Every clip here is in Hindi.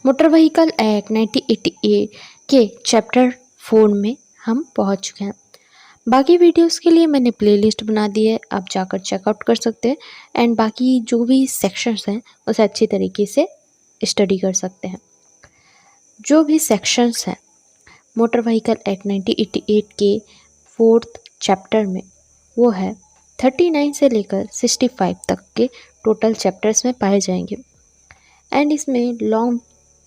मोटर व्हीकल एक्ट 1988 के चैप्टर 4 में हम पहुंच चुके हैं। बाकी वीडियोस के लिए मैंने प्लेलिस्ट बना दी है, आप जाकर चेकआउट कर सकते हैं एंड बाकी जो भी सेक्शंस हैं उसे अच्छी तरीके से स्टडी कर सकते हैं। जो भी सेक्शंस हैं मोटर व्हीकल एक्ट 1988 के 4th चैप्टर में, वो है 39 से लेकर 65 तक के टोटल चैप्टर्स में पाए जाएंगे। एंड इसमें लॉन्ग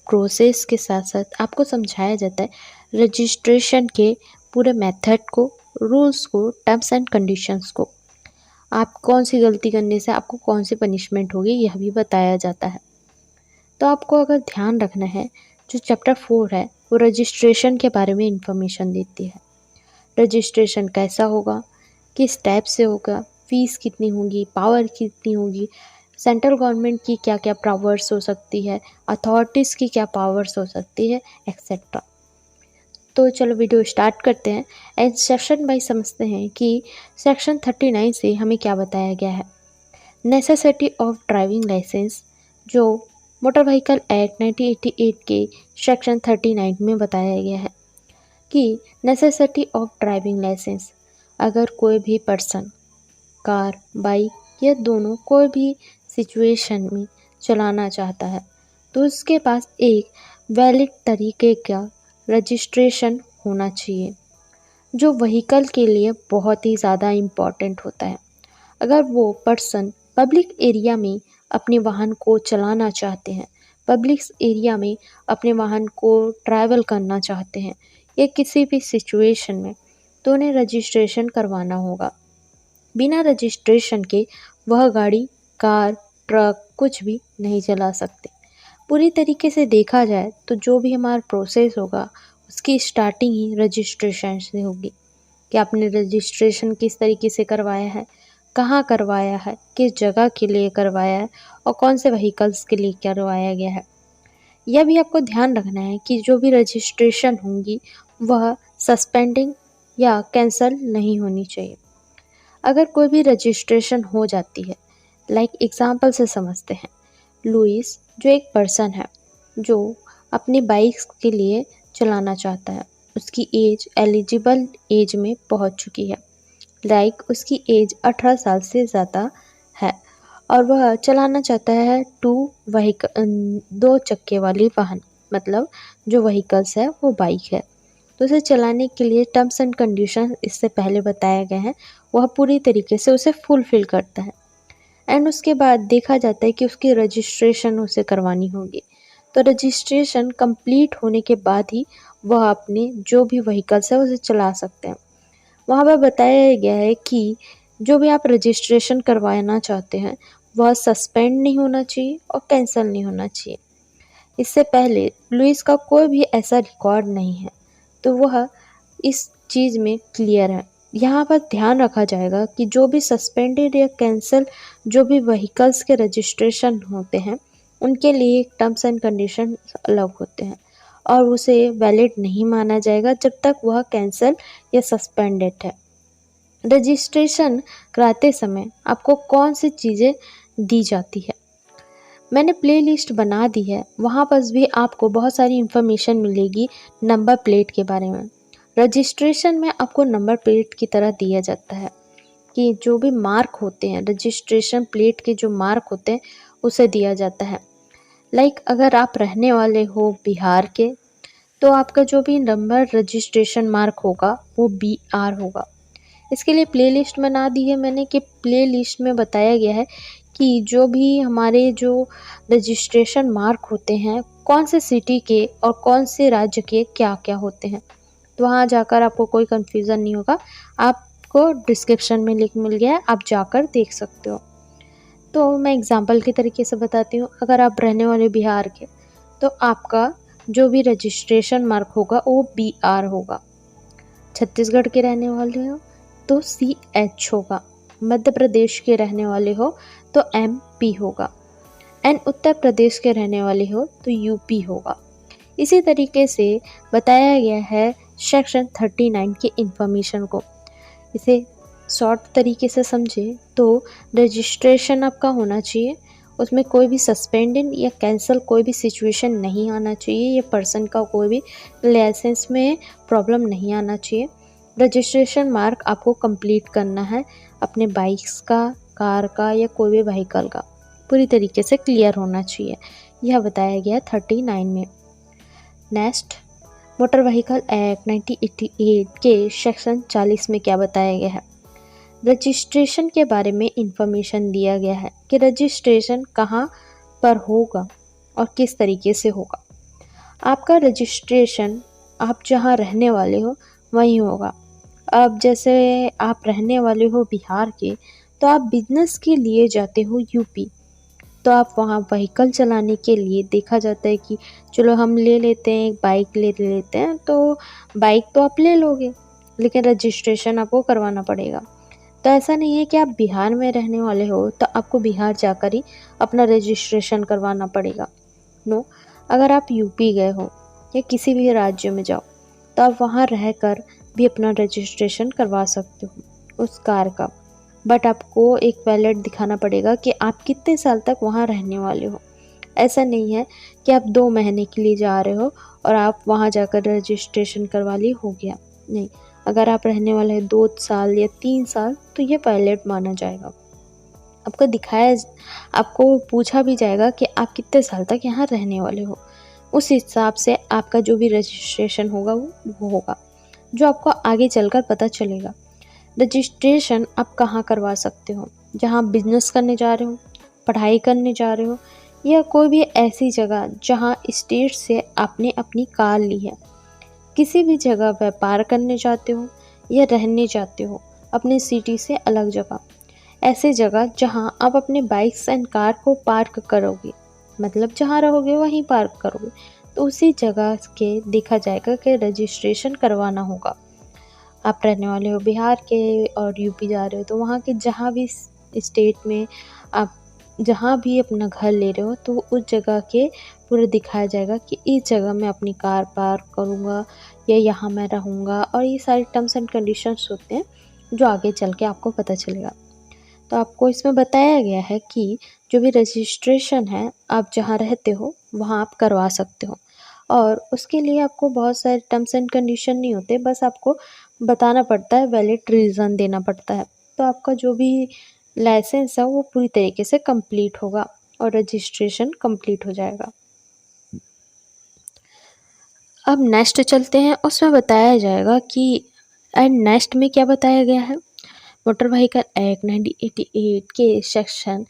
प्रोसेस के साथ साथ आपको समझाया जाता है रजिस्ट्रेशन के पूरे मेथड को, रूल्स को, टर्म्स एंड कंडीशंस को। आप कौन सी गलती करने से आपको कौन सी पनिशमेंट होगी यह भी बताया जाता है। तो आपको अगर ध्यान रखना है, जो चैप्टर 4 है वो रजिस्ट्रेशन के बारे में इंफॉर्मेशन देती है। रजिस्ट्रेशन कैसा होगा, किस टाइप से होगा, फीस कितनी होगी, पावर कितनी होगी, सेंट्रल गवर्नमेंट की क्या क्या पावर्स हो सकती है, अथॉरिटीज़ की क्या पावर्स हो सकती है, एक्सेट्रा। तो चलो वीडियो स्टार्ट करते हैं एंड सेक्शन बाय समझते हैं कि सेक्शन 39 से हमें क्या बताया गया है। नेसेसिटी ऑफ ड्राइविंग लाइसेंस, जो मोटर व्हीकल एक्ट 1988 के सेक्शन 39 में बताया गया है कि नेसेसिटी ऑफ ड्राइविंग लाइसेंस, अगर कोई भी पर्सन कार, बाइक या दोनों कोई भी सिचुएशन में चलाना चाहता है तो उसके पास एक वैलिड तरीके का रजिस्ट्रेशन होना चाहिए, जो व्हीकल के लिए बहुत ही ज़्यादा इम्पॉर्टेंट होता है। अगर वो पर्सन पब्लिक एरिया में अपने वाहन को चलाना चाहते हैं, पब्लिक एरिया में अपने वाहन को ट्रैवल करना चाहते हैं या किसी भी सिचुएशन में, तो उन्हें रजिस्ट्रेशन करवाना होगा। बिना रजिस्ट्रेशन के वह गाड़ी, कार, ट्रक कुछ भी नहीं चला सकते। पूरी तरीके से देखा जाए तो जो भी हमारा प्रोसेस होगा उसकी स्टार्टिंग ही रजिस्ट्रेशन से होगी कि आपने रजिस्ट्रेशन किस तरीके से करवाया है, कहाँ करवाया है, किस जगह के लिए करवाया है और कौन से व्हीकल्स के लिए करवाया गया है। यह भी आपको ध्यान रखना है कि जो भी रजिस्ट्रेशन होंगी वह सस्पेंडिंग या कैंसिल नहीं होनी चाहिए। अगर कोई भी रजिस्ट्रेशन हो जाती है, लाइक एग्जाम्पल से समझते हैं, लुइस जो एक पर्सन है जो अपनी बाइक के लिए चलाना चाहता है, उसकी एज एलिजिबल एज में पहुंच चुकी है, लाइक उसकी एज 18 साल से ज़्यादा है और वह चलाना चाहता है दो चक्के वाली वाहन, मतलब जो व्हीकल्स है वो बाइक है। तो उसे चलाने के लिए टर्म्स एंड कंडीशन इससे पहले बताए गए हैं, वह पूरी तरीके से उसे फुलफिल करता है एंड उसके बाद देखा जाता है कि उसकी रजिस्ट्रेशन उसे करवानी होगी। तो रजिस्ट्रेशन कंप्लीट होने के बाद ही वह अपने जो भी व्हीकल्स है उसे चला सकते हैं। वहाँ पर बताया गया है कि जो भी आप रजिस्ट्रेशन करवाना चाहते हैं वह सस्पेंड नहीं होना चाहिए और कैंसिल नहीं होना चाहिए। इससे पहले लुइस का कोई भी ऐसा रिकॉर्ड नहीं है, तो वह इस चीज़ में क्लियर है। यहाँ पर ध्यान रखा जाएगा कि जो भी सस्पेंडेड या कैंसिल जो भी व्हीकल्स के रजिस्ट्रेशन होते हैं उनके लिए टर्म्स एंड कंडीशन अलग होते हैं और उसे वैलिड नहीं माना जाएगा जब तक वह कैंसिल या सस्पेंडेड है। रजिस्ट्रेशन कराते समय आपको कौन सी चीज़ें दी जाती है, मैंने प्लेलिस्ट बना दी है, वहाँ पर भी आपको बहुत सारी इन्फॉर्मेशन मिलेगी नंबर प्लेट के बारे में। रजिस्ट्रेशन में आपको नंबर प्लेट की तरह दिया जाता है कि जो भी मार्क होते हैं, रजिस्ट्रेशन प्लेट के जो मार्क होते हैं उसे दिया जाता है। लाइक अगर आप रहने वाले हो बिहार के तो आपका जो भी नंबर रजिस्ट्रेशन मार्क होगा वो BR होगा। इसके लिए प्लेलिस्ट बना दी है मैंने कि प्लेलिस्ट में बताया गया है कि जो भी हमारे जो रजिस्ट्रेशन मार्क होते हैं कौन से सिटी के और कौन से राज्य के क्या क्या होते हैं, तो वहाँ जाकर आपको कोई कन्फ्यूज़न नहीं होगा। आपको डिस्क्रिप्शन में लिंक मिल गया है, आप जाकर देख सकते हो। तो मैं एग्जांपल के तरीके से बताती हूँ। अगर आप रहने वाले बिहार के तो आपका जो भी रजिस्ट्रेशन मार्क होगा वो BR होगा। छत्तीसगढ़ के रहने वाले हो तो CH होगा। मध्य प्रदेश के रहने वाले हो तो MP होगा एंड उत्तर प्रदेश के रहने वाले हो तो UP होगा। इसी तरीके से बताया गया है सेक्शन 39 के इंफॉर्मेशन को। इसे शॉर्ट तरीके से समझे तो रजिस्ट्रेशन आपका होना चाहिए, उसमें कोई भी सस्पेंडेड या कैंसिल कोई भी सिचुएशन नहीं आना चाहिए। ये पर्सन का कोई भी लाइसेंस में प्रॉब्लम नहीं आना चाहिए। रजिस्ट्रेशन मार्क आपको कंप्लीट करना है अपने बाइक्स का, कार का या कोई भी व्हीकल का, पूरी तरीके से क्लियर होना चाहिए। यह बताया गया 39 में। नेक्स्ट, मोटर व्हीकल एक्ट 1988 के सेक्शन 40 में क्या बताया गया है? रजिस्ट्रेशन के बारे में इंफॉर्मेशन दिया गया है कि रजिस्ट्रेशन कहाँ पर होगा और किस तरीके से होगा। आपका रजिस्ट्रेशन आप जहाँ रहने वाले हो वहीं होगा। अब जैसे आप रहने वाले हो बिहार के, तो आप बिजनेस के लिए जाते हो यूपी, तो आप वहाँ व्हीकल चलाने के लिए देखा जाता है कि चलो हम ले लेते हैं, एक बाइक ले लेते हैं, तो बाइक तो आप ले लोगे लेकिन रजिस्ट्रेशन आपको करवाना पड़ेगा। तो ऐसा नहीं है कि आप बिहार में रहने वाले हो तो आपको बिहार जाकर ही अपना रजिस्ट्रेशन करवाना पड़ेगा। नो, अगर आप यूपी गए हो या किसी भी राज्य में जाओ तो आप वहाँ रहकर भी अपना रजिस्ट्रेशन करवा सकते हो उस कार का। बट आपको एक वैलिड दिखाना पड़ेगा कि आप कितने साल तक वहाँ रहने वाले हो। ऐसा नहीं है कि आप 2 महीने के लिए जा रहे हो और आप वहाँ जाकर रजिस्ट्रेशन करवा लिए, हो गया। नहीं, अगर आप रहने वाले हैं 2 साल या 3 साल तो ये वैलिड माना जाएगा। आपको पूछा भी जाएगा कि आप कितने साल तक यहाँ रहने वाले हो। उस हिसाब से आपका जो भी रजिस्ट्रेशन होगा वो होगा, जो आपको आगे चलकर पता चलेगा। रजिस्ट्रेशन आप कहाँ करवा सकते हो? जहाँ बिजनेस करने जा रहे हो, पढ़ाई करने जा रहे हो, या कोई भी ऐसी जगह जहाँ स्टेट से आपने अपनी कार ली है। किसी भी जगह व्यापार करने जाते हो या रहने जाते हो अपने सिटी से अलग जगह, ऐसे जगह जहाँ आप अपने बाइक्स एंड कार को पार्क करोगे, मतलब जहाँ रहोगे वहीं पार्क करोगे, तो उसी जगह के देखा जाएगा कि रजिस्ट्रेशन करवाना होगा। आप रहने वाले हो बिहार के और यूपी जा रहे हो, तो वहाँ के जहाँ भी स्टेट में आप जहाँ भी अपना घर ले रहे हो तो उस जगह के पूरा दिखाया जाएगा कि इस जगह मैं अपनी कार पार्क करूँगा या यहाँ मैं रहूँगा, और ये सारे टर्म्स एंड कंडीशंस होते हैं जो आगे चल के आपको पता चलेगा। तो आपको इसमें बताया गया है कि जो भी रजिस्ट्रेशन है आप जहाँ रहते हो वहाँ आप करवा सकते हो, और उसके लिए आपको बहुत सारे टर्म्स एंड कंडीशन नहीं होते, बस आपको बताना पड़ता है, वैलिड रीज़न देना पड़ता है। तो आपका जो भी लाइसेंस है वो पूरी तरीके से कंप्लीट होगा और रजिस्ट्रेशन कंप्लीट हो जाएगा। अब नेक्स्ट चलते हैं, उसमें बताया जाएगा कि नेक्स्ट में क्या बताया गया है। मोटर व्हीकल एक्ट 1988 के सेक्शन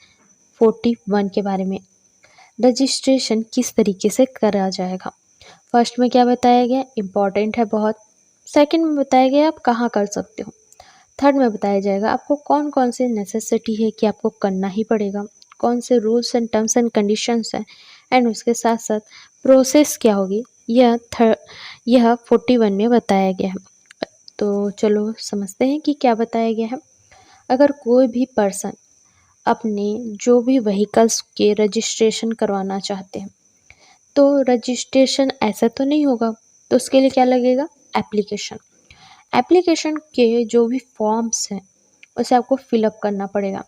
41 के बारे में रजिस्ट्रेशन किस तरीके से करा जाएगा। फर्स्ट में क्या बताया गया, इम्पॉर्टेंट है बहुत। सेकंड में बताया गया आप कहाँ कर सकते हो। थर्ड में बताया जाएगा आपको कौन कौन से नेसेसिटी है कि आपको करना ही पड़ेगा, कौन से rules and terms and conditions हैं, एंड उसके साथ साथ प्रोसेस क्या होगी, यह 41 में बताया गया है। तो चलो समझते हैं कि क्या बताया गया है। अगर कोई भी पर्सन अपने जो भी व्हीकल्स के रजिस्ट्रेशन करवाना चाहते हैं, तो रजिस्ट्रेशन ऐसा तो नहीं होगा, तो उसके लिए क्या लगेगा, एप्लीकेशन। एप्लीकेशन के जो भी फॉर्म्स हैं उसे आपको फिलअप करना पड़ेगा।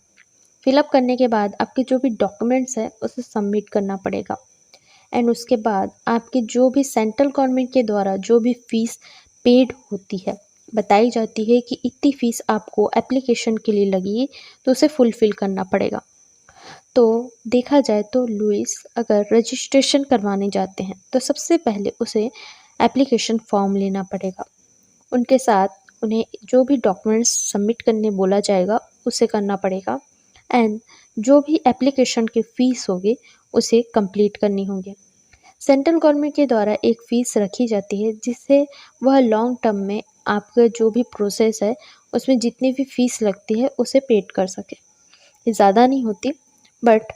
फिलअप करने के बाद आपके जो भी डॉक्यूमेंट्स हैं उसे सबमिट करना पड़ेगा, एंड उसके बाद आपके जो भी सेंट्रल गवर्नमेंट के द्वारा जो भी फ़ीस पेड होती है, बताई जाती है कि इतनी फ़ीस आपको एप्लीकेशन के लिए लगेगी, तो उसे फुलफ़िल करना पड़ेगा। तो देखा जाए तो लुइस अगर रजिस्ट्रेशन करवाने जाते हैं तो सबसे पहले उसे एप्लीकेशन फॉर्म लेना पड़ेगा। उनके साथ उन्हें जो भी डॉक्यूमेंट्स सबमिट करने बोला जाएगा उसे करना पड़ेगा, एंड जो भी एप्लीकेशन की फ़ीस होगी उसे कंप्लीट करनी होगी। सेंट्रल गवर्नमेंट के द्वारा एक फ़ीस रखी जाती है जिससे वह लॉन्ग टर्म में आपका जो भी प्रोसेस है उसमें जितनी भी फ़ीस लगती है उसे पेड कर सके। ये ज़्यादा नहीं होती, बट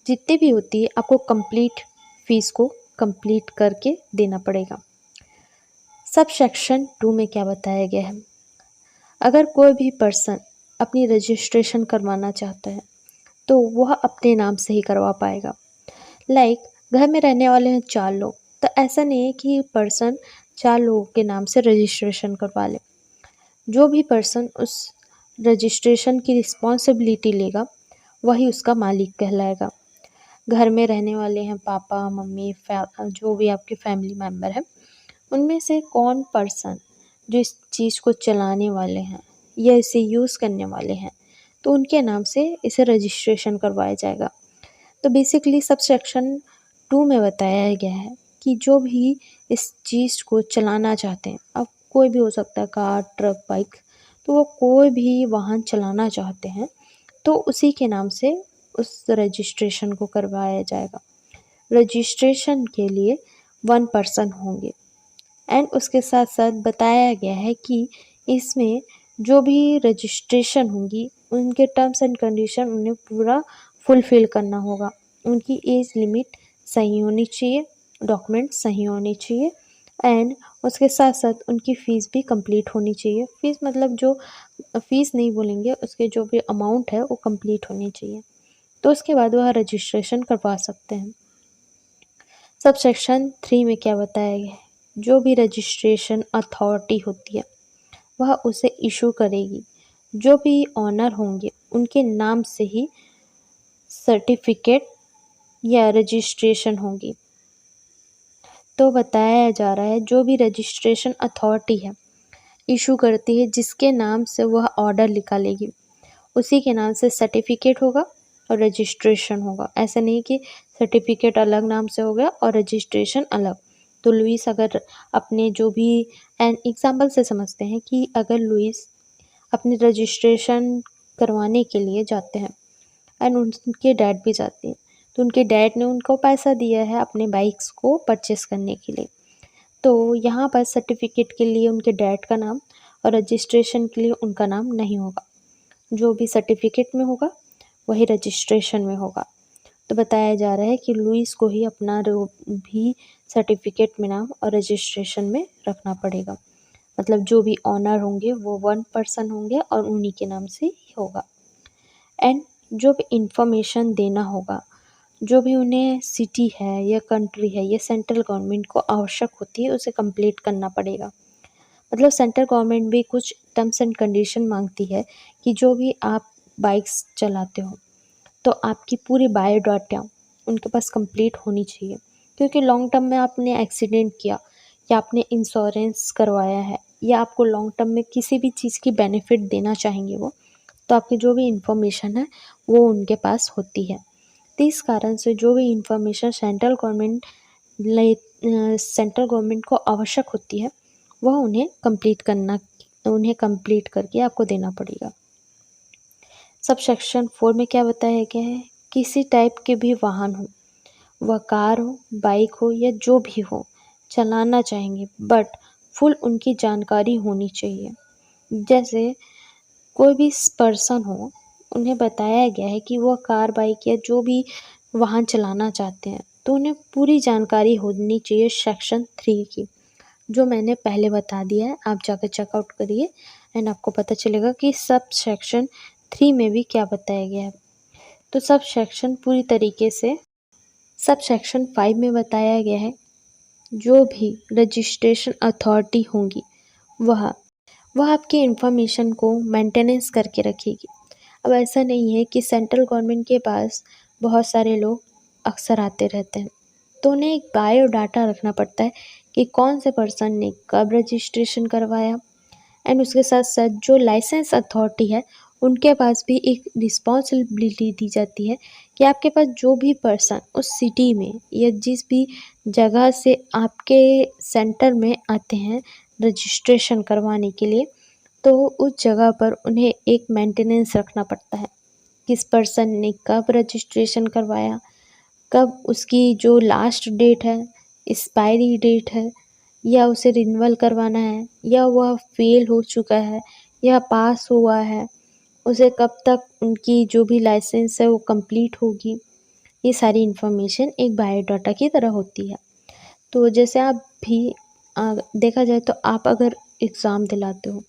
जितनी भी होती है आपको कंप्लीट फ़ीस को कंप्लीट करके देना पड़ेगा। सब सेक्शन 2 में क्या बताया गया है, अगर कोई भी पर्सन अपनी रजिस्ट्रेशन करवाना चाहता है तो वह अपने नाम से ही करवा पाएगा। लाइक घर में रहने वाले हैं 4 लोग, तो ऐसा नहीं है कि पर्सन 4 लोगों के नाम से रजिस्ट्रेशन करवा ले। जो भी पर्सन उस रजिस्ट्रेशन की रिस्पॉन्सिबिलिटी लेगा वही उसका मालिक कहलाएगा। घर में रहने वाले हैं, पापा मम्मी, जो भी आपके फैमिली मेम्बर हैं, उनमें से कौन पर्सन जो इस चीज़ को चलाने वाले हैं या इसे यूज़ करने वाले हैं, तो उनके नाम से इसे रजिस्ट्रेशन करवाया जाएगा। तो बेसिकली सब सेक्शन 2 में बताया गया है कि जो भी इस चीज़ को चलाना चाहते हैं, अब कोई भी हो सकता है, कार, ट्रक, बाइक, तो वो कोई भी वाहन चलाना चाहते हैं तो उसी के नाम से उस रजिस्ट्रेशन को करवाया जाएगा। रजिस्ट्रेशन के लिए 1 पर्सन होंगे एंड उसके साथ साथ बताया गया है कि इसमें जो भी रजिस्ट्रेशन होंगी उनके टर्म्स एंड कंडीशन उन्हें पूरा फुलफ़िल करना होगा। उनकी एज लिमिट सही होनी चाहिए, डॉक्यूमेंट सही होने चाहिए एंड उसके साथ साथ उनकी फ़ीस भी कंप्लीट होनी चाहिए। फ़ीस मतलब जो फ़ीस नहीं बोलेंगे, उसके जो भी अमाउंट है वो कंप्लीट होनी चाहिए। तो उसके बाद वह रजिस्ट्रेशन करवा सकते हैं। सब सेक्शन 3 में क्या बताया गया है, जो भी रजिस्ट्रेशन अथॉरिटी होती है वह उसे इशू करेगी। जो भी ऑनर होंगे उनके नाम से ही सर्टिफिकेट या रजिस्ट्रेशन होगी। तो बताया जा रहा है जो भी रजिस्ट्रेशन अथॉरिटी है इशू करती है, जिसके नाम से वह ऑर्डर निकालेगी, उसी के नाम से सर्टिफिकेट होगा और रजिस्ट्रेशन होगा। ऐसा नहीं कि सर्टिफिकेट अलग नाम से हो गया और रजिस्ट्रेशन अलग। तो लुइस अगर अपने जो भी एन एग्जाम्पल से समझते हैं कि अगर लुइस अपनी रजिस्ट्रेशन करवाने के लिए जाते हैं एंड उनके डैड भी जाते हैं, तो उनके डैड ने उनको पैसा दिया है अपने बाइक्स को परचेस करने के लिए, तो यहाँ पर सर्टिफिकेट के लिए उनके डैड का नाम और रजिस्ट्रेशन के लिए उनका नाम नहीं होगा। जो भी सर्टिफिकेट में होगा वही रजिस्ट्रेशन में होगा। तो बताया जा रहा है कि लुइस को ही अपना भी सर्टिफिकेट में नाम और रजिस्ट्रेशन में रखना पड़ेगा। मतलब जो भी ऑनर होंगे वो 1 पर्सन होंगे और उन्हीं के नाम से ही होगा। एंड जो भी इंफॉर्मेशन देना होगा, जो भी उन्हें सिटी है या कंट्री है या सेंट्रल गवर्नमेंट को आवश्यक होती है, उसे कंप्लीट करना पड़ेगा। मतलब सेंट्रल गवर्नमेंट भी कुछ टर्म्स एंड कंडीशन मांगती है कि जो भी आप बाइक्स चलाते हो तो आपकी पूरी बायोडाटा उनके पास कंप्लीट होनी चाहिए, क्योंकि लॉन्ग टर्म में आपने एक्सीडेंट किया या आपने इंश्योरेंस करवाया है या आपको लॉन्ग टर्म में किसी भी चीज़ की बेनिफिट देना चाहेंगे वो, तो आपकी जो भी इंफॉर्मेशन है वो उनके पास होती है। तो इस कारण से जो भी इंफॉर्मेशन सेंट्रल गवर्नमेंट को आवश्यक होती है वह उन्हें कंप्लीट करके आपको देना पड़ेगा। सब सेक्शन 4 में क्या बताया गया है, किसी टाइप के भी वाहन हो, वह कार हो, बाइक हो या जो भी हो, चलाना चाहेंगे बट फुल उनकी जानकारी होनी चाहिए। जैसे कोई भी पर्सन हो, उन्हें बताया गया है कि वह कार, बाइक या जो भी वाहन चलाना चाहते हैं तो उन्हें पूरी जानकारी होनी चाहिए सेक्शन 3 की, जो मैंने पहले बता दिया है। आप जाकर चेकआउट करिए एंड आपको पता चलेगा कि सब सेक्शन 3 में भी क्या बताया गया है। तो सब सेक्शन पूरी तरीके से सब सेक्शन 5 में बताया गया है, जो भी रजिस्ट्रेशन अथॉरिटी होंगी वह आपकी इन्फॉर्मेशन को मेंटेनेंस करके रखेगी। अब ऐसा नहीं है कि सेंट्रल गवर्नमेंट के पास बहुत सारे लोग अक्सर आते रहते हैं, तो उन्हें एक बायोडाटा रखना पड़ता है कि कौन से पर्सन ने कब रजिस्ट्रेशन करवाया एंड उसके साथ साथ जो लाइसेंस अथॉरिटी है उनके पास भी एक रिस्पॉन्सिबिलिटी दी जाती है कि आपके पास जो भी पर्सन उस सिटी में या जिस भी जगह से आपके सेंटर में आते हैं रजिस्ट्रेशन करवाने के लिए, तो उस जगह पर उन्हें एक मेंटेनेंस रखना पड़ता है। किस पर्सन ने कब रजिस्ट्रेशन करवाया, कब उसकी जो लास्ट डेट है, एक्सपायरी डेट है, या उसे रिन्यूअल करवाना है, या वह फेल हो चुका है या पास हुआ है, उसे कब तक उनकी जो भी लाइसेंस है वो कंप्लीट होगी। ये सारी इन्फॉर्मेशन एक बायोडाटा की तरह होती है। तो जैसे आप भी देखा जाए तो आप अगर एग्ज़ाम दिलाते हो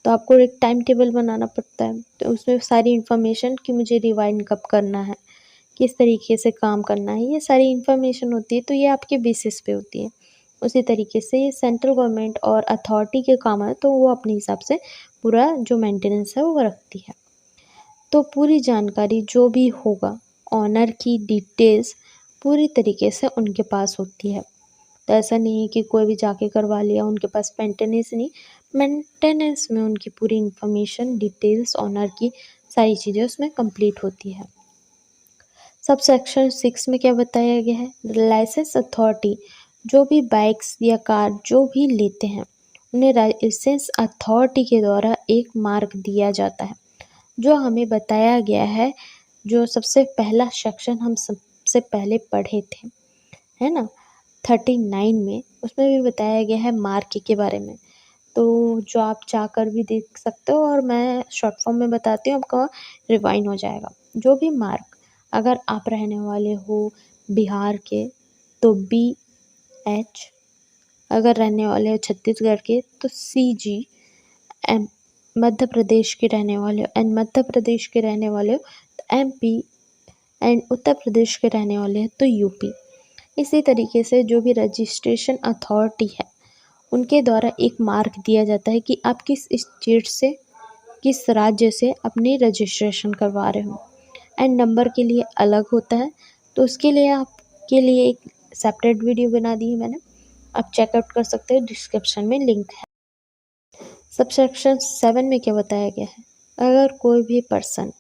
तो आपको एक टाइम टेबल बनाना पड़ता है, तो उसमें सारी इन्फॉर्मेशन कि मुझे रिवाइंड कब करना है, किस तरीके से काम करना है, ये सारी इन्फॉर्मेशन होती है। तो ये आपके बेसिस पे होती है। उसी तरीके से ये सेंट्रल गवर्नमेंट और अथॉरिटी के काम है, तो वो अपने हिसाब से पूरा जो मेंटेनेंस है वो रखती है। तो पूरी जानकारी जो भी होगा, ऑनर की डिटेल्स पूरी तरीके से उनके पास होती है। तो ऐसा नहीं है कि कोई भी जाके करवा लिया, उनके पास मेंटेनेंस नहीं, मेंटेनेंस में उनकी पूरी इंफॉर्मेशन, डिटेल्स, ऑनर की सारी चीज़ें उसमें कंप्लीट होती है। सब सेक्शन 6 में क्या बताया गया है, लाइसेंस अथॉरिटी जो भी बाइक्स या कार जो भी लेते हैं उन्हें लाइसेंस अथॉरिटी के द्वारा एक मार्क दिया जाता है, जो हमें बताया गया है, जो सबसे पहला सेक्शन हम सबसे पहले पढ़े थे, है ना, 39 में, उसमें भी बताया गया है मार्क के बारे में। तो जो आप जाकर भी देख सकते हो, और मैं शॉर्ट फॉर्म में बताती हूँ, आपका रिवाइंड हो जाएगा। जो भी मार्क, अगर आप रहने वाले हो बिहार के तो BH, अगर रहने वाले हो छत्तीसगढ़ के तो CG, एम मध्य प्रदेश के रहने वाले हो एंड मध्य प्रदेश के रहने वाले हो तो MP, एंड उत्तर प्रदेश के रहने वाले हैं तो UP। इसी तरीके से जो भी रजिस्ट्रेशन अथॉरिटी है उनके द्वारा एक मार्क दिया जाता है कि आप किस स्टेट से, किस राज्य से अपनी रजिस्ट्रेशन करवा रहे हो, एंड नंबर के लिए अलग होता है। तो उसके लिए आपके लिए एक सेपरेट वीडियो बना दी है मैंने, आप चेकआउट कर सकते हो, डिस्क्रिप्शन में लिंक है। सबसेक्शन 7 में क्या बताया गया है, अगर कोई भी पर्सन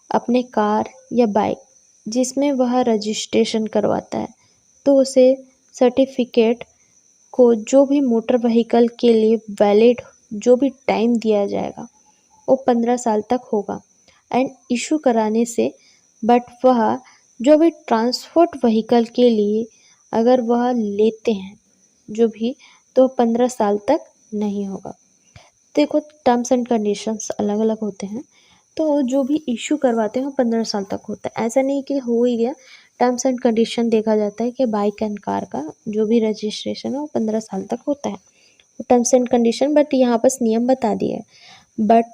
अपने कार या बाइक जिसमें वह रजिस्ट्रेशन करवाता है तो उसे सर्टिफिकेट को जो भी मोटर व्हीकल के लिए वैलिड जो भी टाइम दिया जाएगा वो 15 साल तक होगा एंड इशू कराने से, बट वह जो भी ट्रांसपोर्ट व्हीकल के लिए अगर वह लेते हैं जो भी, तो 15 साल तक नहीं होगा। देखो, टर्म्स एंड कंडीशंस अलग अलग होते हैं, तो जो भी इशू करवाते हैं वो 15 साल तक होता है। ऐसा नहीं कि हो ही गया, टर्म्स एंड कंडीशन देखा जाता है कि बाइक एंड कार का जो भी रजिस्ट्रेशन है वो 15 साल तक होता है, टर्म्स एंड कंडीशन। बट यहाँ बस नियम बता दिए हैं, बट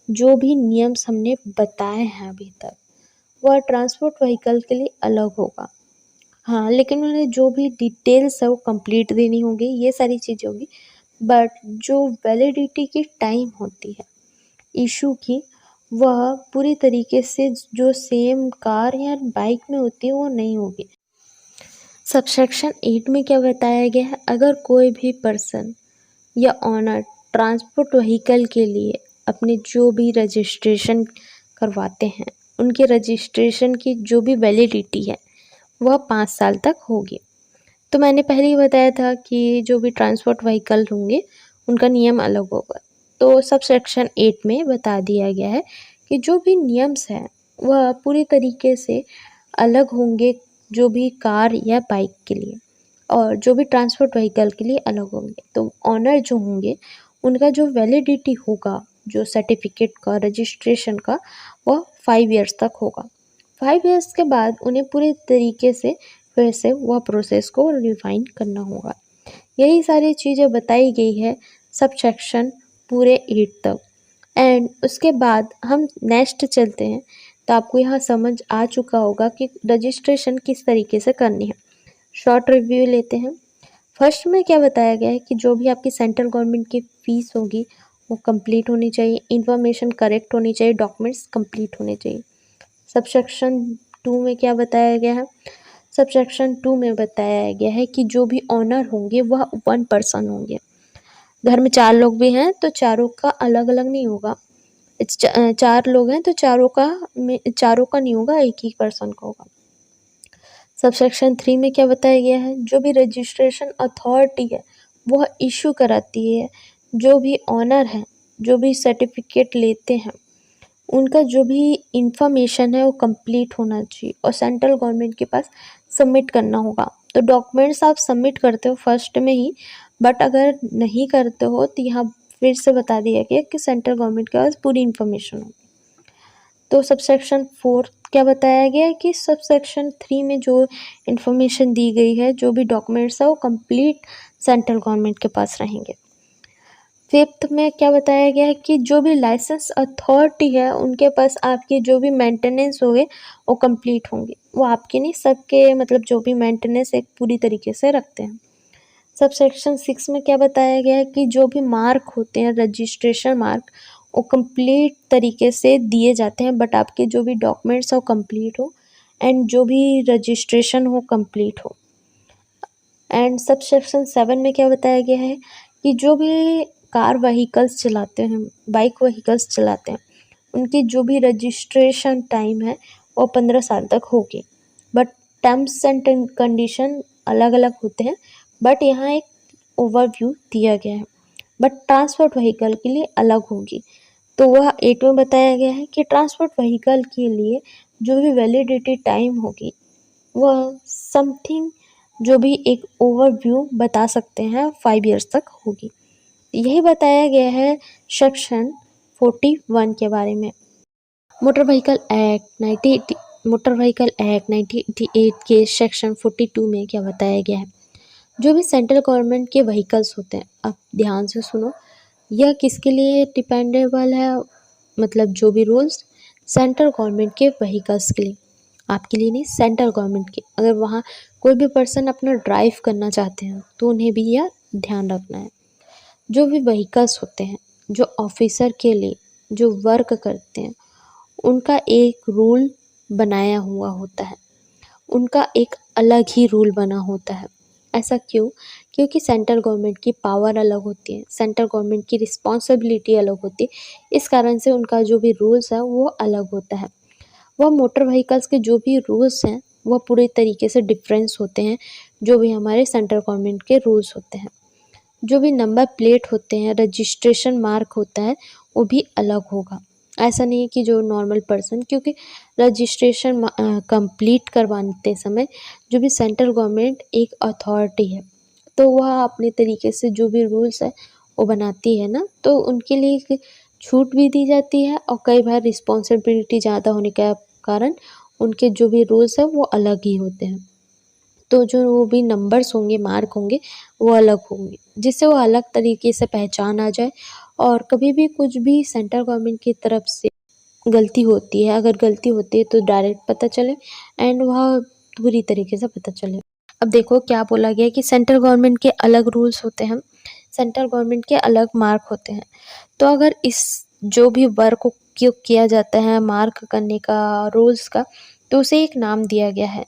जो भी नियम्स हमने बताए हैं अभी तक वह ट्रांसपोर्ट व्हीकल के लिए अलग होगा। हाँ, लेकिन उन्हें जो भी डिटेल्स है वो कंप्लीट देनी होगी, ये सारी चीज़ें होगी। बट जो वैलिडिटी की टाइम होती है इशू की, वह पूरी तरीके से जो सेम कार या बाइक में होती है वो नहीं होगी। सबसेक्शन 8 में क्या बताया गया है, अगर कोई भी पर्सन या ऑनर ट्रांसपोर्ट व्हीकल के लिए अपने जो भी रजिस्ट्रेशन करवाते हैं उनके रजिस्ट्रेशन की जो भी वैलिडिटी है वह 5 साल तक होगी। तो मैंने पहले ही बताया था कि जो भी ट्रांसपोर्ट व्हीकल होंगे उनका नियम अलग होगा। तो सब सेक्शन 8 में बता दिया गया है कि जो भी नियम्स हैं वह पूरी तरीके से अलग होंगे जो भी कार या बाइक के लिए, और जो भी ट्रांसपोर्ट व्हीकल के लिए अलग होंगे। तो ऑनर जो होंगे उनका जो वैलिडिटी होगा जो सर्टिफिकेट का, रजिस्ट्रेशन का, वह 5 ईयर्स तक होगा। 5 ईयर्स के बाद उन्हें पूरी तरीके से फिर से वह प्रोसेस को रिफाइन करना होगा। यही सारी चीज़ें बताई गई है सब सेक्शन पूरे 8 तक। एंड उसके बाद हम नेक्स्ट चलते हैं, तो आपको यहाँ समझ आ चुका होगा कि रजिस्ट्रेशन किस तरीके से करनी है। शॉर्ट रिव्यू लेते हैं। फर्स्ट में क्या बताया गया है कि जो भी आपकी सेंट्रल गवर्नमेंट की फ़ीस होगी वो कंप्लीट होनी चाहिए, इन्फॉर्मेशन करेक्ट होनी चाहिए, डॉक्यूमेंट्स कंप्लीट होने चाहिए। सबसेक्शन 2 में क्या बताया गया है, सबसेक्शन 2 में बताया गया है कि जो भी ऑनर होंगे वह 1 पर्सन होंगे। घर में 4 लोग भी हैं तो चारों का अलग अलग नहीं होगा, 4 लोग हैं तो चारों का नहीं होगा, एक ही पर्सन का होगा। सबसेक्शन 3 में क्या बताया गया है, जो भी रजिस्ट्रेशन अथॉरिटी है वह इशू कराती है, जो भी ऑनर है, जो भी सर्टिफिकेट लेते हैं उनका जो भी इंफॉर्मेशन है वो कंप्लीट होना चाहिए और सेंट्रल गवर्नमेंट के पास सबमिट करना होगा। तो डॉक्यूमेंट्स आप सबमिट करते हो फर्स्ट में ही, बट अगर नहीं करते हो तो यहाँ फिर से बता दिया गया कि सेंट्रल गवर्नमेंट के पास पूरी इंफॉर्मेशन होगी। तो सबसेक्शन 4 क्या बताया गया है कि सबसेक्शन 3 में जो इन्फॉर्मेशन दी गई है, जो भी डॉक्यूमेंट्स है वो कंप्लीट सेंट्रल गवर्नमेंट के पास रहेंगे। 5th में क्या बताया गया है कि जो भी लाइसेंस अथॉरिटी है उनके पास आपके जो भी मेंटेनेंस होंगे वो कंप्लीट होंगे। वो आपके नहीं, सबके, मतलब जो भी मेंटेनेंस एक पूरी तरीके से रखते हैं। सबसेक्शन 6 में क्या बताया गया है कि जो भी मार्क होते हैं, रजिस्ट्रेशन मार्क, वो कंप्लीट तरीके से दिए जाते हैं, बट आपके जो भी डॉक्यूमेंट्स है वो कंप्लीट हो एंड जो भी रजिस्ट्रेशन हो कंप्लीट हो। एंड सब सेक्शन 7 में क्या बताया गया है कि जो भी कार व्हीकल्स चलाते हैं, बाइक व्हीकल्स चलाते हैं, उनकी जो भी रजिस्ट्रेशन टाइम है वो 15 साल तक होगी। बट टर्म्स एंड कंडीशन अलग अलग होते हैं, बट यहाँ एक ओवरव्यू दिया गया है। बट ट्रांसपोर्ट व्हीकल के लिए अलग होगी। तो वह 8 में बताया गया है कि ट्रांसपोर्ट व्हीकल के लिए जो भी वैलिडिटी टाइम होगी वह समथिंग जो भी एक ओवरव्यू बता सकते हैं 5 इयर्स तक होगी। यही बताया गया है सेक्शन 41 के बारे में। मोटर व्हीकल एक्ट 1988 के सेक्शन 42 में क्या बताया गया है, जो भी सेंट्रल गवर्नमेंट के व्हीकल्स होते हैं, अब ध्यान से सुनो, यह किसके लिए डिपेंडेबल है, मतलब जो भी रूल्स सेंट्रल गवर्नमेंट के व्हीकल्स के लिए, आपके लिए नहीं, सेंट्रल गवर्नमेंट के। अगर वहाँ कोई भी पर्सन अपना ड्राइव करना चाहते हैं तो उन्हें भी यह ध्यान रखना है। जो भी व्हीकल्स होते हैं, जो ऑफिसर के लिए जो वर्क करते हैं, उनका एक रूल बनाया हुआ होता है, उनका एक अलग ही रूल बना होता है। ऐसा क्यों? क्योंकि सेंट्रल गवर्नमेंट की पावर अलग होती है, सेंट्रल गवर्नमेंट की रिस्पॉन्सिबिलिटी अलग होती है, इस कारण से उनका जो भी रूल्स है वो अलग होता है। वह मोटर व्हीकल्स के जो भी रूल्स हैं वह पूरे तरीके से डिफरेंस होते हैं जो भी हमारे सेंट्रल गवर्नमेंट के रूल्स होते हैं। जो भी नंबर प्लेट होते हैं, रजिस्ट्रेशन मार्क होता है, वो भी अलग होगा। ऐसा नहीं है कि जो नॉर्मल पर्सन, क्योंकि रजिस्ट्रेशन कंप्लीट करवाते समय जो भी सेंट्रल गवर्नमेंट एक अथॉरिटी है, तो वह अपने तरीके से जो भी रूल्स है वो बनाती है ना, तो उनके लिए एक छूट भी दी जाती है और कई बार रिस्पॉन्सिबिलिटी ज़्यादा होने के कारण उनके जो भी रूल्स है वो अलग ही होते हैं। तो जो वो भी नंबर्स होंगे, मार्क होंगे, वो अलग होंगे, जिससे वो अलग तरीके से पहचान आ जाए। और कभी भी कुछ भी सेंट्रल गवर्नमेंट की तरफ से गलती होती है, अगर गलती होती है तो डायरेक्ट पता चले एंड वह पूरी तरीके से पता चले। अब देखो क्या बोला गया है कि सेंट्रल गवर्नमेंट के अलग रूल्स होते हैं, सेंट्रल गवर्नमेंट के अलग मार्क होते हैं। तो अगर इस जो भी वर्क को किया जाता है मार्क करने का, रूल्स का, तो उसे एक नाम दिया गया है,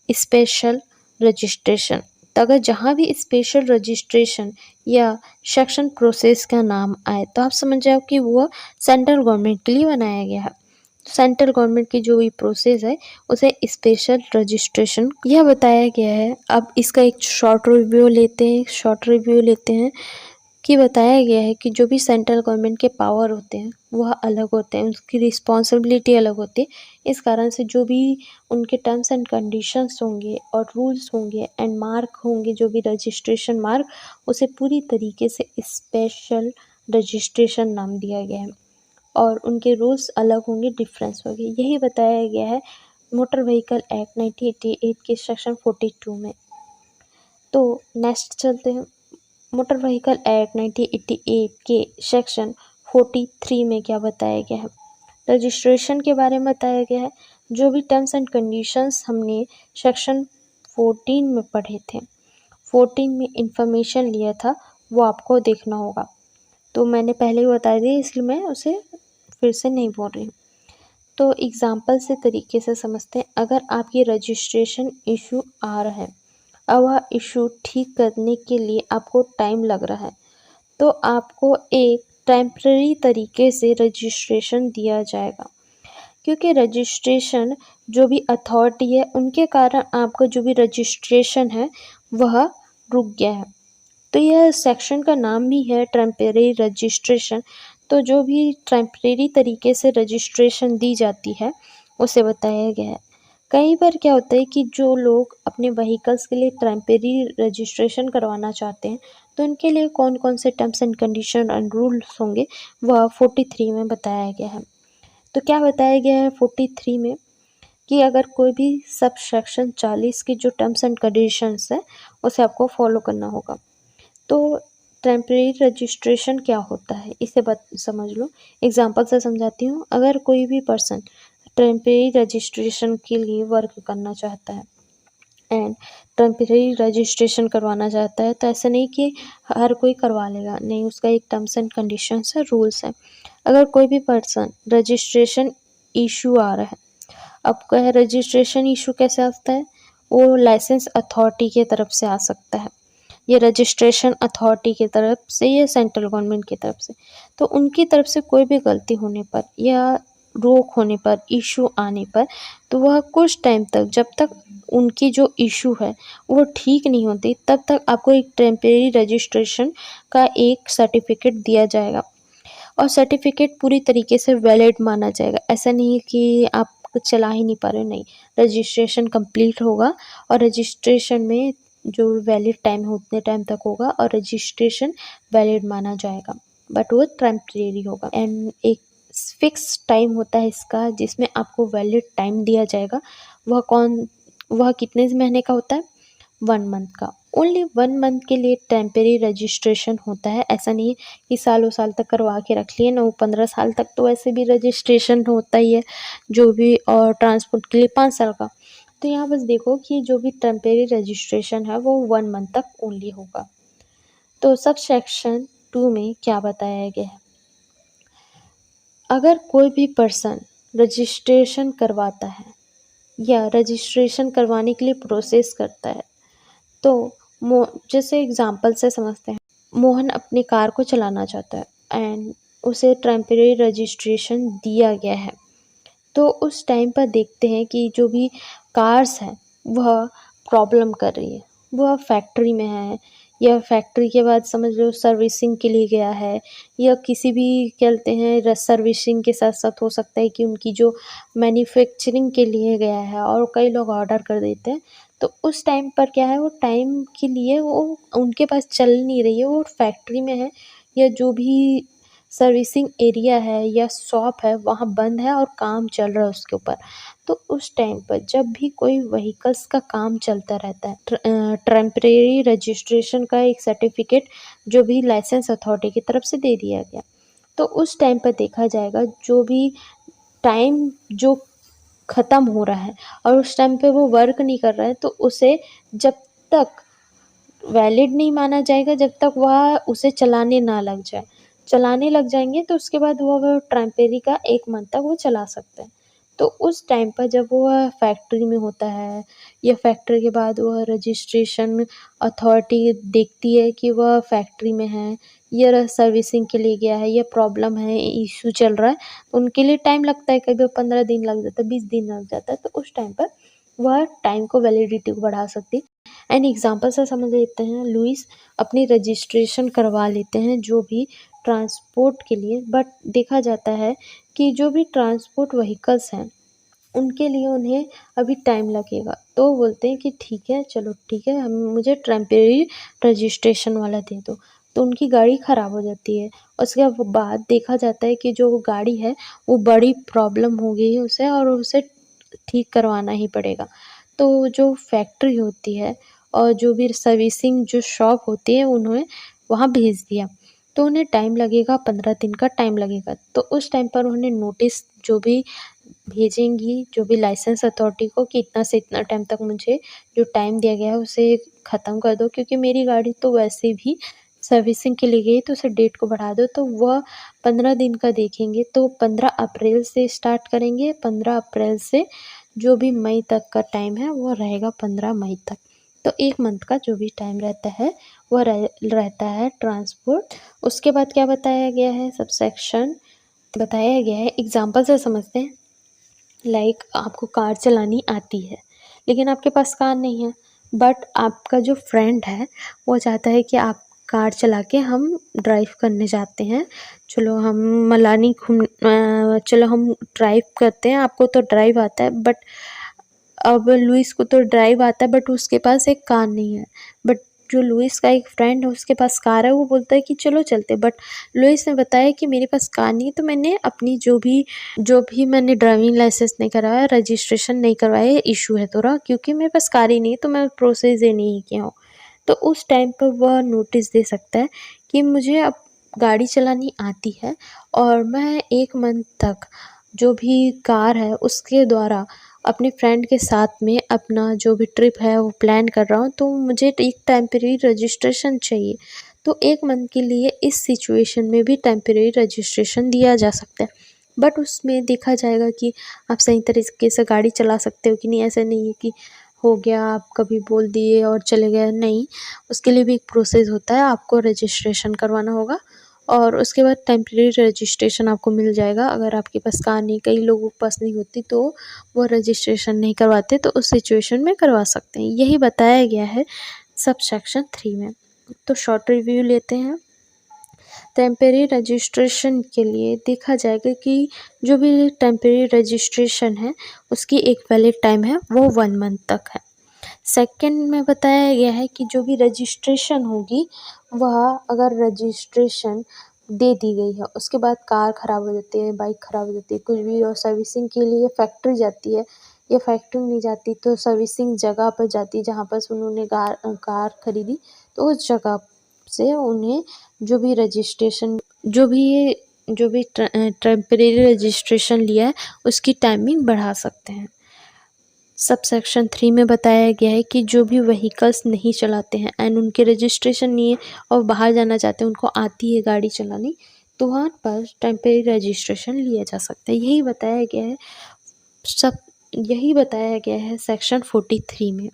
स्पेशल रजिस्ट्रेशन। तो अगर जहाँ भी स्पेशल रजिस्ट्रेशन या सेक्शन प्रोसेस का नाम आए तो आप समझ जाओ कि वो सेंट्रल गवर्नमेंट के लिए बनाया गया है। सेंट्रल गवर्नमेंट की जो भी प्रोसेस है उसे स्पेशल रजिस्ट्रेशन यह बताया गया है। अब इसका एक शॉर्ट रिव्यू लेते हैं कि बताया गया है कि जो भी सेंट्रल गवर्नमेंट के पावर होते हैं वह अलग होते हैं, उसकी रिस्पॉन्सिबिलिटी अलग होती है। इस कारण से जो भी उनके टर्म्स एंड कंडीशंस होंगे और रूल्स होंगे एंड मार्क होंगे, जो भी रजिस्ट्रेशन मार्क, उसे पूरी तरीके से स्पेशल रजिस्ट्रेशन नाम दिया गया है और उनके रूल्स अलग होंगे, डिफरेंस होंगे। यही बताया गया है मोटर व्हीकल एक्ट 1988 के सेक्शन 42 में। तो नेक्स्ट चलते हैं, मोटर व्हीकल एक्ट 1988 के सेक्शन 43 में क्या बताया गया है, रजिस्ट्रेशन के बारे में बताया गया है। जो भी टर्म्स एंड कंडीशंस हमने सेक्शन 14 में पढ़े थे, 14 में इंफॉर्मेशन लिया था, वो आपको देखना होगा। तो मैंने पहले ही बता दी, इसलिए मैं उसे फिर से नहीं बोल रही हूँ। तो एग्जाम्पल से तरीके से समझते हैं। अगर आपकी रजिस्ट्रेशन इशू आ रहा है, अब वह इशू ठीक करने के लिए आपको टाइम लग रहा है, तो आपको एक टेम्परेरी तरीके से रजिस्ट्रेशन दिया जाएगा, क्योंकि रजिस्ट्रेशन जो भी अथॉरिटी है उनके कारण आपका जो भी रजिस्ट्रेशन है वह रुक गया है। तो यह सेक्शन का नाम भी है टेम्परेरी रजिस्ट्रेशन। तो जो भी टेम्परेरी तरीके से रजिस्ट्रेशन दी जाती है उसे बताया गया है। कई बार क्या होता है कि जो लोग अपने व्हीकल्स के लिए टेम्परेरी रजिस्ट्रेशन करवाना चाहते हैं तो उनके लिए कौन कौन से terms and condition and rules होंगे वह 43 में बताया गया है। तो क्या बताया गया है 43 में कि अगर कोई भी सब सेक्शन 40 की जो टर्म्स एंड कंडीशंस है उसे आपको फॉलो करना होगा। तो टेम्परेरी रजिस्ट्रेशन क्या होता है इसे समझ लो। एग्जांपल से समझाती हूँ। अगर कोई भी पर्सन टेम्परेरी रजिस्ट्रेशन के लिए वर्क करना चाहता है एंड टेम्परेरी रजिस्ट्रेशन करवाना चाहता है, तो ऐसा नहीं कि हर कोई करवा लेगा, नहीं, उसका एक टर्म्स एंड कंडीशंस है, रूल्स है। अगर कोई भी पर्सन रजिस्ट्रेशन इशू आ रहा है, आपका रजिस्ट्रेशन इशू कैसे आता है, वो लाइसेंस अथॉरिटी की तरफ से आ सकता है, ये रजिस्ट्रेशन अथॉरिटी की तरफ से या सेंट्रल गवर्नमेंट की तरफ से। तो उनकी तरफ से कोई भी गलती होने पर या रोक होने पर, इशू आने पर, तो वह कुछ टाइम तक, जब तक उनकी जो इशू है वो ठीक नहीं होती, तब तक आपको एक टेम्परेरी रजिस्ट्रेशन का एक सर्टिफिकेट दिया जाएगा और सर्टिफिकेट पूरी तरीके से वैलिड माना जाएगा। ऐसा नहीं है कि आप चला ही नहीं पा रहे हो, नहीं, रजिस्ट्रेशन कंप्लीट होगा और रजिस्ट्रेशन में जो वैलिड टाइम है उतने टाइम तक होगा और रजिस्ट्रेशन वैलिड माना जाएगा, बट वो टेम्परेरी होगा। एंड एक फिक्स टाइम होता है इसका जिसमें आपको वैलिड टाइम दिया जाएगा। वह कितने महीने का होता है, 1 मंथ का। ओनली 1 मंथ के लिए टेम्परेरी रजिस्ट्रेशन होता है। ऐसा नहीं है कि सालों साल तक करवा के रख लिए ना, वो 15 साल तक तो वैसे भी रजिस्ट्रेशन होता ही है जो भी, और ट्रांसपोर्ट के लिए 5 साल का। तो यहाँ बस देखो कि जो भी टेम्परेरी रजिस्ट्रेशन है वो 1 मंथ तक ओनली होगा। तो सब सेक्शन 2 में क्या बताया गया है, अगर कोई भी पर्सन रजिस्ट्रेशन करवाता है या रजिस्ट्रेशन करवाने के लिए प्रोसेस करता है, तो जैसे एग्जांपल से समझते हैं, मोहन अपनी कार को चलाना चाहता है एंड उसे टेम्परेरी रजिस्ट्रेशन दिया गया है। तो उस टाइम पर देखते हैं कि जो भी कार्स हैं वह प्रॉब्लम कर रही है, वह फैक्ट्री में है या फैक्ट्री के बाद समझ लो सर्विसिंग के लिए गया है, या किसी भी कहते हैं सर्विसिंग के साथ साथ हो सकता है कि उनकी जो मैन्युफैक्चरिंग के लिए गया है, और कई लोग ऑर्डर कर देते हैं। तो उस टाइम पर क्या है, वो टाइम के लिए वो उनके पास चल नहीं रही है, वो फैक्ट्री में है या जो भी सर्विसिंग एरिया है या शॉप है वहाँ बंद है और काम चल रहा है उसके ऊपर। तो उस टाइम पर जब भी कोई व्हीकल्स का काम चलता रहता है, टेम्परेरी रजिस्ट्रेशन का एक सर्टिफिकेट जो भी लाइसेंस अथॉरिटी की तरफ से दे दिया गया, तो उस टाइम पर देखा जाएगा जो भी टाइम जो ख़त्म हो रहा है और उस टाइम पे वो वर्क नहीं कर रहा है, तो उसे जब तक वैलिड नहीं माना जाएगा जब तक वह उसे चलाने ना लग जाए। चलाने लग जाएंगे तो उसके बाद वह टेम्परेरी का 1 मंथ तक वो चला सकते हैं। तो उस टाइम पर जब वह फैक्ट्री में होता है या फैक्ट्री के बाद वह रजिस्ट्रेशन अथॉरिटी देखती है कि वह फैक्ट्री में है या सर्विसिंग के लिए गया है या प्रॉब्लम है, इशू चल रहा है, उनके लिए टाइम लगता है, कभी 15 दिन लग जाता है, 20 दिन लग जाता है। तो उस टाइम पर वह टाइम को, वैलिडिटी को बढ़ा सकती है। एंड एग्जाम्पल से समझ लेते हैं, लुइस अपनी रजिस्ट्रेशन करवा लेते हैं जो भी ट्रांसपोर्ट के लिए, बट देखा जाता है कि जो भी ट्रांसपोर्ट व्हीकल्स हैं उनके लिए उन्हें अभी टाइम लगेगा। तो वो बोलते हैं कि ठीक है, चलो ठीक है, हम मुझे टेम्परेरी रजिस्ट्रेशन वाला दे दो। तो उनकी गाड़ी ख़राब हो जाती है, उसके बाद देखा जाता है कि जो गाड़ी है वो बड़ी प्रॉब्लम हो गई है उसे, और उसे ठीक करवाना ही पड़ेगा। तो जो फैक्ट्री होती है और जो भी सर्विसिंग जो शॉप होती है उन्हें वहाँ भेज दिया, तो उन्हें टाइम लगेगा, 15 दिन का टाइम लगेगा। तो उस टाइम पर उन्हें नोटिस जो भी भेजेंगी, जो भी लाइसेंस अथॉरिटी को, कि इतना से इतना टाइम तक मुझे जो टाइम दिया गया है उसे ख़त्म कर दो, क्योंकि मेरी गाड़ी तो वैसे भी सर्विसिंग के लिए गई, तो उसे डेट को बढ़ा दो। तो वह 15 दिन का देखेंगे, तो 15 अप्रैल से स्टार्ट करेंगे, 15 अप्रैल से जो भी मई तक का टाइम है वो रहेगा 15 मई तक। तो 1 मंथ का जो भी टाइम रहता है वह रहता है ट्रांसपोर्ट। उसके बाद क्या बताया गया है, सबसेक्शन बताया गया है, एग्जाम्पल से समझते हैं। लाइक आपको कार चलानी आती है लेकिन आपके पास कार नहीं है, बट आपका जो फ्रेंड है वो चाहता है कि आप कार चला के हम ड्राइव करने जाते हैं, चलो हम मलानी चलो हम ड्राइव करते हैं, आपको तो ड्राइव आता है, बट अब लुइस को तो ड्राइव आता है बट उसके पास एक कार नहीं है। बट जो लुइस का एक फ्रेंड है उसके पास कार है, वो बोलता है कि चलो चलते, बट लुइस ने बताया कि मेरे पास कार नहीं है, तो मैंने अपनी जो भी मैंने ड्राइविंग लाइसेंस नहीं करवाया, रजिस्ट्रेशन नहीं करवाया, इशू है थोड़ा, क्योंकि मेरे पास कार ही नहीं है, तो मैं प्रोसेस ही नहीं किया हूँ। तो उस टाइम पर वह नोटिस दे सकता है कि मुझे अब गाड़ी चलानी आती है और मैं 1 मंथ तक जो भी कार है उसके द्वारा अपने फ्रेंड के साथ में अपना जो भी ट्रिप है वो प्लान कर रहा हूँ, तो मुझे एक टेम्परेरी रजिस्ट्रेशन चाहिए। तो 1 मंथ के लिए इस सिचुएशन में भी टेम्परेरी रजिस्ट्रेशन दिया जा सकता है। बट उसमें देखा जाएगा कि आप सही तरीके से गाड़ी चला सकते हो कि नहीं। ऐसा नहीं है कि हो गया आप कभी बोल दिए और चले गए, नहीं। उसके लिए भी एक प्रोसेस होता है, आपको रजिस्ट्रेशन करवाना होगा और उसके बाद टेम्परेरी रजिस्ट्रेशन आपको मिल जाएगा। अगर आपके पास कार नहीं, कई लोगों के पास नहीं होती तो वो रजिस्ट्रेशन नहीं करवाते, तो उस सिचुएशन में करवा सकते हैं। यही बताया गया है सब सेक्शन 3 में। तो शॉर्ट रिव्यू लेते हैं। टेम्परेरी रजिस्ट्रेशन के लिए देखा जाएगा कि जो भी टेम्परेरी रजिस्ट्रेशन है उसकी एक वैलिड टाइम है वो 1 मंथ तक है। सेकंड में बताया गया है कि जो भी रजिस्ट्रेशन होगी वह अगर रजिस्ट्रेशन दे दी गई है उसके बाद कार ख़राब हो जाती है, बाइक ख़राब हो जाती है, कुछ भी, और सर्विसिंग के लिए फैक्ट्री जाती है या फैक्ट्री नहीं जाती तो सर्विसिंग जगह पर जाती है जहाँ पर उन्होंने कार खरीदी, तो उस जगह से उन्हें जो भी रजिस्ट्रेशन जो भी टेम्परेरी रजिस्ट्रेशन लिया है उसकी टाइमिंग बढ़ा सकते हैं। सब सेक्शन 3 में बताया गया है कि जो भी व्हीकल्स नहीं चलाते हैं एंड उनके रजिस्ट्रेशन नहीं है और बाहर जाना चाहते हैं, उनको आती है गाड़ी चलानी, तो वहाँ पर टेम्परेरी रजिस्ट्रेशन लिया जा सकता है। यही बताया गया है सेक्शन 43 में।